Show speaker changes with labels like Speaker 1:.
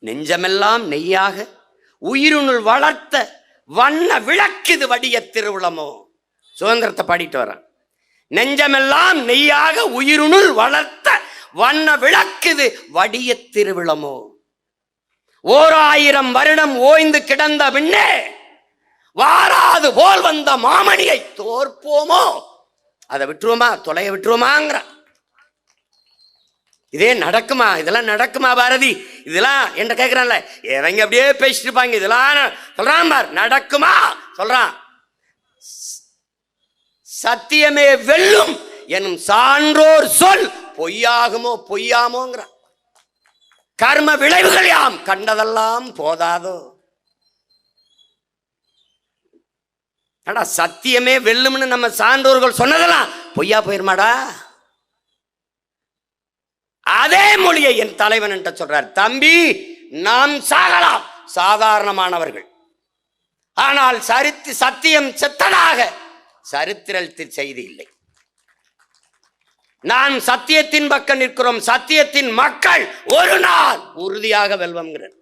Speaker 1: நெஞ்சமெல்லாம் நெய்யாக உயிருனுள் வளர்த்த வண்ண விளக்குது வடிய திருவுளமோ. சுதந்திரத்தை பாடிட்டு வர்றேன். நெஞ்சமெல்லாம் நெய்யாக உயிருனுள் வளர்த்த வண்ண விளக்குது வடிய திருவிளமோ. 1000 வருடம் ஓய்ந்து கிடந்த பின்னே வாராது போல் வந்த மாமணியை தோற்போமோ. அதை விட்டுருவோமா, தொலைய விட்டுருவோமாங்கிற. இதே நடக்குமா? இதெல்லாம் நடக்குமா பாரதி? இதெல்லாம் என்ன கேட்கிறான்ல, இவங்க அப்படியே பேசிட்டு இருப்பாங்க. இதெல்லாம் சொல்றான் பார், நடக்குமா சொல்றான். சத்தியமே வெல்லும் எனும் சான்றோர் சொல் பொய்யாகுமோ பொய்யாமோங்கிற. கர்ம விளைவுகள் யாம் கண்டதெல்லாம் போதாதோ. அடா, சத்தியமே வெல்லும்னு நம்ம சான்றோர்கள் சொன்னதெல்லாம் பொய்யா போயிருமாடா? அதே மொழியை என் தலைவன் என்ற சொல்றார். தம்பி, நாம் சாகலாம், சாதாரணமானவர்கள். ஆனால் சத்தியம் செத்ததாக சரித்திரத்தில் செய்தி இல்லை. நான் சத்தியத்தின் பக்கம் நிற்கிறோம். சத்தியத்தின் மக்கள் ஒரு நாள் உறுதியாக வெல்வம்ங்கிறார்.